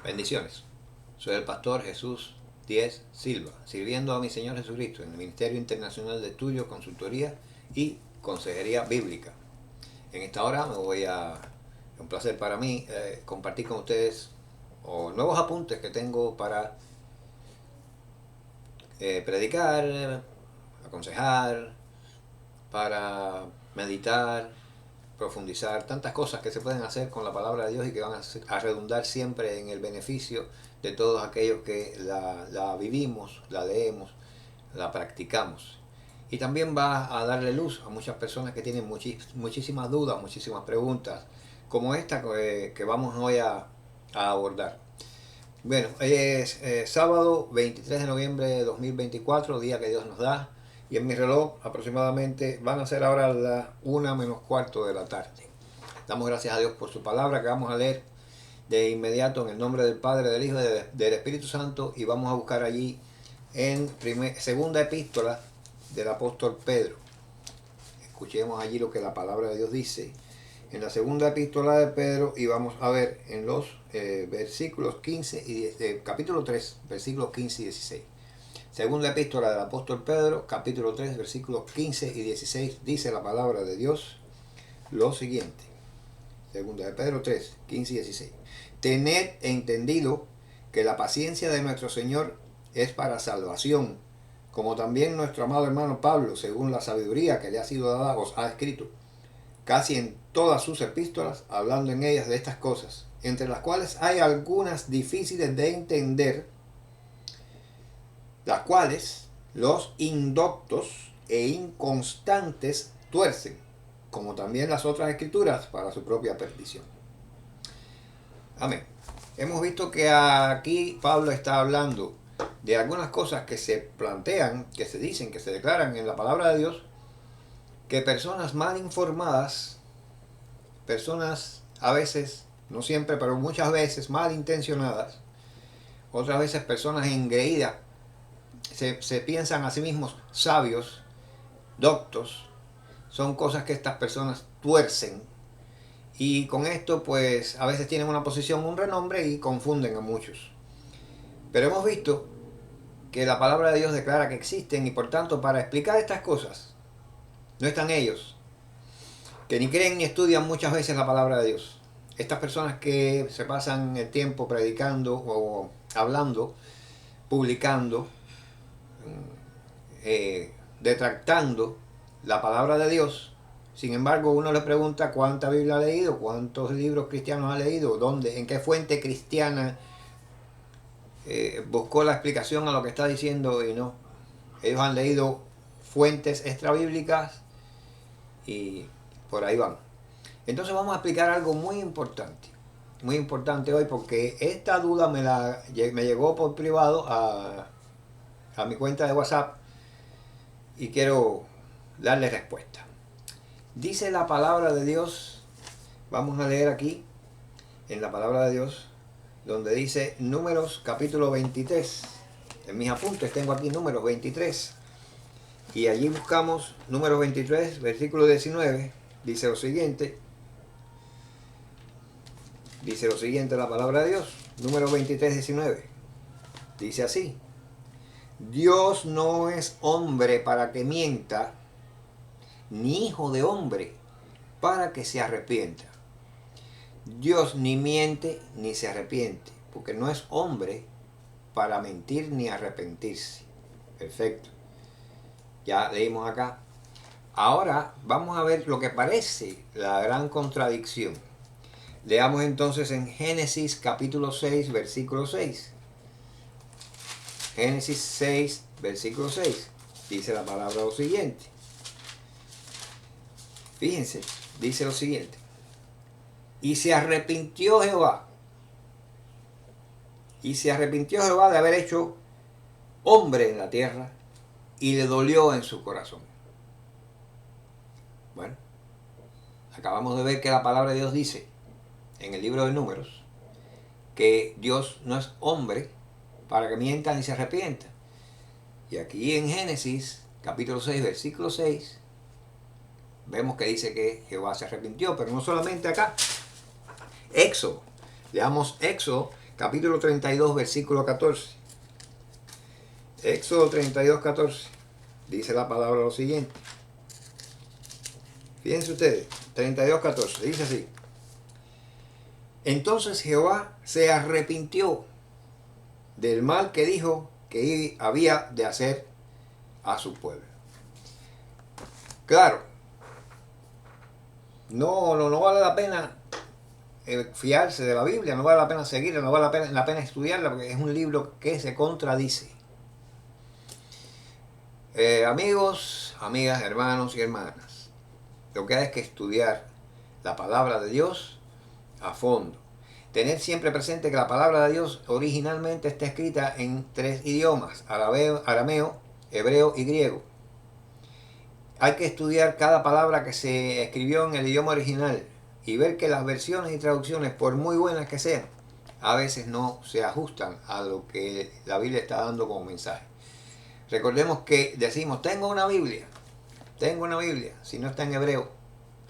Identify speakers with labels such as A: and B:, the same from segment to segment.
A: Bendiciones. Soy el pastor Jesús Díez Silva, sirviendo a mi Señor Jesucristo en el Ministerio Internacional de Estudio, Consultoría y Consejería Bíblica. En esta hora es un placer para mí compartir con ustedes nuevos apuntes que tengo para predicar, aconsejar, para meditar, profundizar, tantas cosas que se pueden hacer con la palabra de Dios y que van a redundar siempre en el beneficio de todos aquellos que la vivimos, la leemos, la practicamos. Y también va a darle luz a muchas personas que tienen muchísimas dudas, muchísimas preguntas, como esta que vamos hoy a abordar. Bueno, hoy es sábado 23 de noviembre de 2024, día que Dios nos da, y en mi reloj aproximadamente van a ser ahora las 1:45 de la tarde. Damos gracias a Dios por su palabra que vamos a leer de inmediato en el nombre del Padre, del Hijo y del Espíritu Santo, y vamos a buscar allí en segunda epístola del apóstol Pedro. Escuchemos allí lo que la palabra de Dios dice en la segunda epístola de Pedro, y vamos a ver en los versículos 15 y capítulo 3, versículos 15 y 16. Segunda epístola del apóstol Pedro, capítulo 3, versículos 15 y 16, dice la palabra de Dios lo siguiente. Segunda de Pedro 3, 15 y 16. Tened entendido que la paciencia de nuestro Señor es para salvación, como también nuestro amado hermano Pablo, según la sabiduría que le ha sido dada, os ha escrito, casi en todas sus epístolas, hablando en ellas de estas cosas, entre las cuales hay algunas difíciles de entender, las cuales los indoctos e inconstantes tuercen, como también las otras escrituras, para su propia perdición. Amén. Hemos visto que aquí Pablo está hablando de algunas cosas que se plantean, que se dicen, que se declaran en la palabra de Dios, que personas mal informadas, personas a veces, no siempre, pero muchas veces mal intencionadas, otras veces personas engreídas, se piensan a sí mismos sabios, doctos, son cosas que estas personas tuercen, y con esto pues a veces tienen una posición, un renombre, y confunden a muchos. Pero hemos visto que la palabra de Dios declara que existen, y por tanto para explicar estas cosas no están ellos, que ni creen ni estudian muchas veces la palabra de Dios. Estas personas que se pasan el tiempo predicando o hablando, publicando, detractando la palabra de Dios. Sin embargo, uno le pregunta cuánta Biblia ha leído, cuántos libros cristianos ha leído, dónde, en qué fuente cristiana buscó la explicación a lo que está diciendo, y no. Ellos han leído fuentes extrabíblicas y por ahí van. Entonces vamos a explicar algo muy importante hoy, porque esta duda me llegó por privado a mi cuenta de WhatsApp y quiero darle respuesta. Dice la palabra de Dios, vamos a leer aquí en la palabra de Dios, donde dice Números capítulo 23. En mis apuntes tengo aquí Números 23, y allí buscamos Números 23, versículo 19. Dice lo siguiente la palabra de Dios, Números 23, 19. Dice así: Dios no es hombre para que mienta, ni hijo de hombre para que se arrepienta. Dios ni miente ni se arrepiente, porque no es hombre para mentir ni arrepentirse. Perfecto. Ya leímos acá. Ahora vamos a ver lo que parece la gran contradicción. Leamos entonces en Génesis capítulo 6, versículo 6. Génesis 6, versículo 6. Dice la palabra lo siguiente. Fíjense, dice lo siguiente: y se arrepintió Jehová de haber hecho hombre en la tierra, y le dolió en su corazón. Bueno, acabamos de ver que la palabra de Dios dice en el libro de Números que Dios no es hombre para que mienta ni se arrepienta. Y aquí en Génesis capítulo 6, versículo 6, vemos que dice que Jehová se arrepintió, pero no solamente acá. Éxodo, leamos Éxodo capítulo 32, versículo 14. Éxodo 32, 14. Dice la palabra lo siguiente. Fíjense ustedes, 32, 14. Dice así. Entonces Jehová se arrepintió del mal que dijo que había de hacer a su pueblo. Claro, no vale la pena fiarse de la Biblia, no vale la pena seguirla, no vale la pena estudiarla, porque es un libro que se contradice. Amigos, amigas, hermanos y hermanas, lo que hay es que estudiar la palabra de Dios a fondo. Tener siempre presente que la palabra de Dios originalmente está escrita en 3 idiomas, arameo, hebreo y griego. Hay que estudiar cada palabra que se escribió en el idioma original y ver que las versiones y traducciones, por muy buenas que sean, a veces no se ajustan a lo que la Biblia está dando como mensaje. Recordemos que decimos, tengo una Biblia, si no está en hebreo,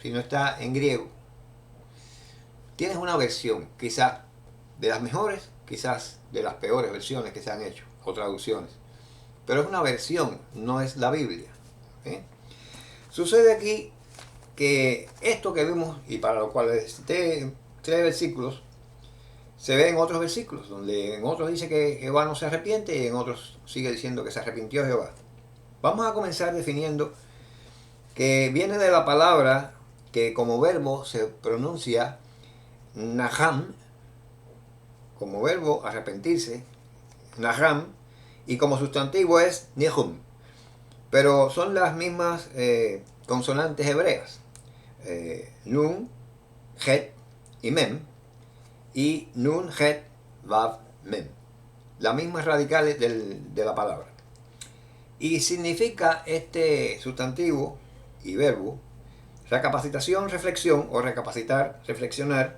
A: si no está en griego. Tienes una versión, quizás de las mejores, quizás de las peores versiones que se han hecho, o traducciones. Pero es una versión, no es la Biblia. Sucede aquí que esto que vimos, y para lo cual cité 3 versículos, se ve en otros versículos, donde en otros dice que Jehová no se arrepiente y en otros sigue diciendo que se arrepintió Jehová. Vamos a comenzar definiendo que viene de la palabra que como verbo se pronuncia Naham, como verbo arrepentirse, Naham, y como sustantivo es Nehum. Pero son las mismas consonantes hebreas, Nun, Het y Mem, y Nun, Het, Vav, Mem. Las mismas radicales de la palabra. Y significa este sustantivo y verbo recapacitación, reflexión, o recapacitar, reflexionar,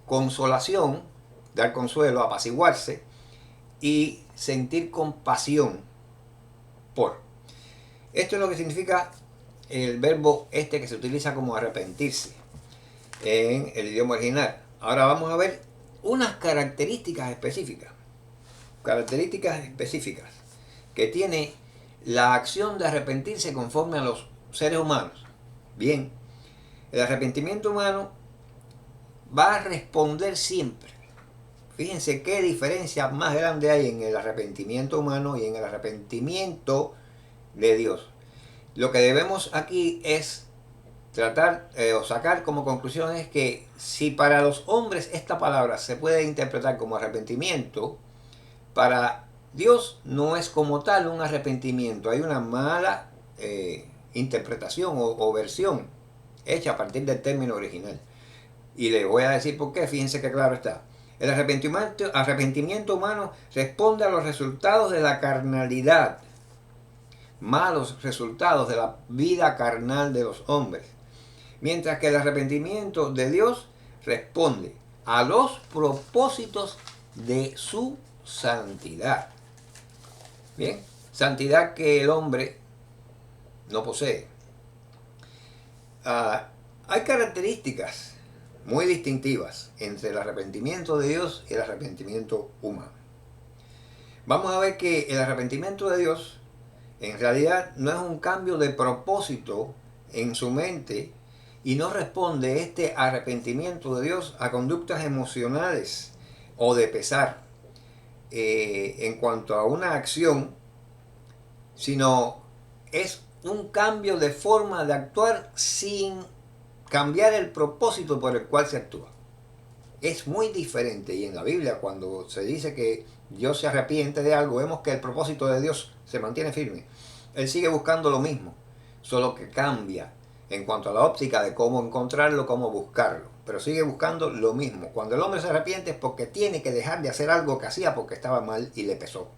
A: consolación, dar consuelo, apaciguarse, y sentir compasión por. Esto es lo que significa el verbo que se utiliza como arrepentirse en el idioma original. Ahora vamos a ver unas características específicas que tiene la acción de arrepentirse conforme a los seres humanos. Bien, el arrepentimiento humano va a responder siempre. Fíjense qué diferencia más grande hay en el arrepentimiento humano y en el arrepentimiento de Dios. Lo que debemos aquí es tratar o sacar como conclusión es que si para los hombres esta palabra se puede interpretar como arrepentimiento, para Dios no es como tal un arrepentimiento. Hay una mala interpretación o versión hecha a partir del término original. Y les voy a decir por qué, fíjense que claro está. El arrepentimiento humano responde a los resultados de la carnalidad, malos resultados de la vida carnal de los hombres. Mientras que el arrepentimiento de Dios responde a los propósitos de su santidad. Bien, santidad que el hombre no posee. Hay características muy distintivas entre el arrepentimiento de Dios y el arrepentimiento humano. Vamos a ver que el arrepentimiento de Dios en realidad no es un cambio de propósito en su mente y no responde este arrepentimiento de Dios a conductas emocionales o de pesar en cuanto a una acción, sino es un cambio de forma de actuar sin cambiar el propósito por el cual se actúa. Es muy diferente, y en la Biblia cuando se dice que Dios se arrepiente de algo, vemos que el propósito de Dios se mantiene firme. Él sigue buscando lo mismo, solo que cambia en cuanto a la óptica de cómo encontrarlo, cómo buscarlo, pero sigue buscando lo mismo. Cuando el hombre se arrepiente es porque tiene que dejar de hacer algo que hacía porque estaba mal y le pesó.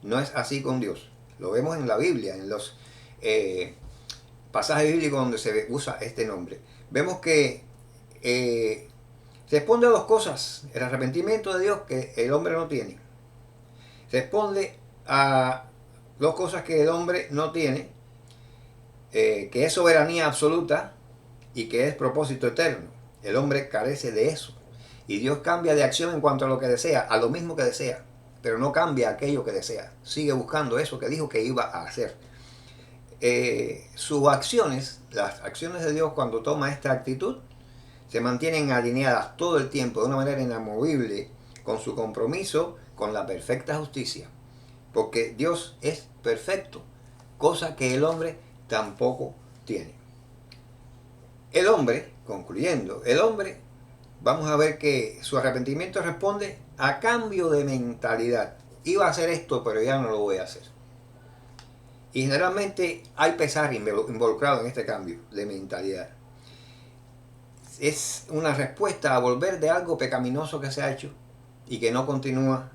A: No es así con Dios. Lo vemos en la Biblia, en los pasajes bíblicos donde se usa este nombre. Vemos que responde a 2 cosas. El arrepentimiento de Dios que el hombre no tiene. Responde a 2 cosas que el hombre no tiene, que es soberanía absoluta y que es propósito eterno. El hombre carece de eso. Y Dios cambia de acción en cuanto a lo que desea, a lo mismo que desea, pero no cambia aquello que desea. Sigue buscando eso que dijo que iba a hacer. Sus acciones, las acciones de Dios cuando toma esta actitud, se mantienen alineadas todo el tiempo de una manera inamovible con su compromiso con la perfecta justicia. Porque Dios es perfecto, cosa que el hombre tampoco tiene. El hombre, concluyendo, el hombre, vamos a ver que su arrepentimiento responde a cambio de mentalidad. Iba a hacer esto, pero ya no lo voy a hacer. Y generalmente hay pesar involucrado en este cambio de mentalidad. Es una respuesta a volver de algo pecaminoso que se ha hecho y que no continúa,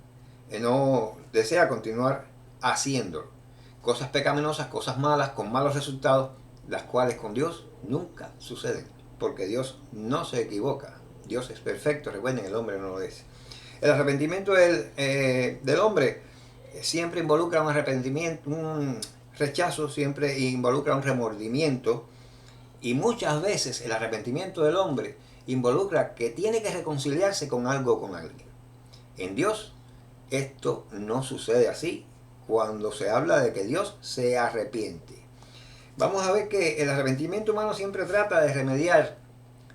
A: no desea continuar haciéndolo. Cosas pecaminosas, cosas malas, con malos resultados, las cuales con Dios nunca suceden, porque Dios no se equivoca. Dios es perfecto, recuerden, el hombre no lo es. El arrepentimiento del hombre siempre involucra un arrepentimiento, un rechazo, siempre involucra un remordimiento, y muchas veces el arrepentimiento del hombre involucra que tiene que reconciliarse con algo o con alguien. En Dios esto no sucede así cuando se habla de que Dios se arrepiente. Vamos a ver que el arrepentimiento humano siempre trata de remediar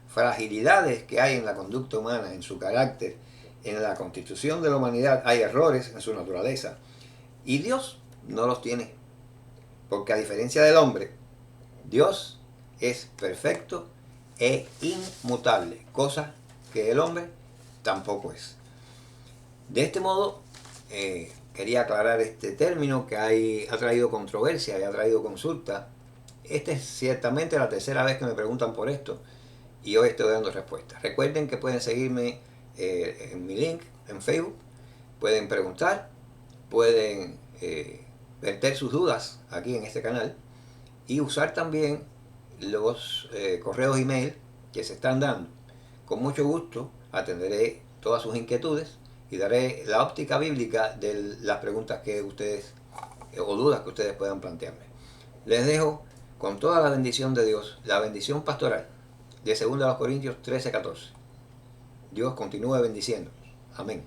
A: fragilidades que hay en la conducta humana, en su carácter, en la constitución de la humanidad. Hay errores en su naturaleza y Dios no los tiene, porque a diferencia del hombre, Dios es perfecto e inmutable, cosa que el hombre tampoco es. De este modo, quería aclarar este término que ha traído controversia y ha traído consulta. Esta es ciertamente la tercera vez que me preguntan por esto y hoy estoy dando respuestas. Recuerden que pueden seguirme en mi link en Facebook, pueden preguntar, pueden verter sus dudas aquí en este canal y usar también los correos email que se están dando. Con mucho gusto atenderé todas sus inquietudes y daré la óptica bíblica de las preguntas que ustedes o dudas que ustedes puedan plantearme. Les dejo con toda la bendición de Dios, la bendición pastoral de 2 Corintios 13:14. Dios continúe bendiciendo. Amén.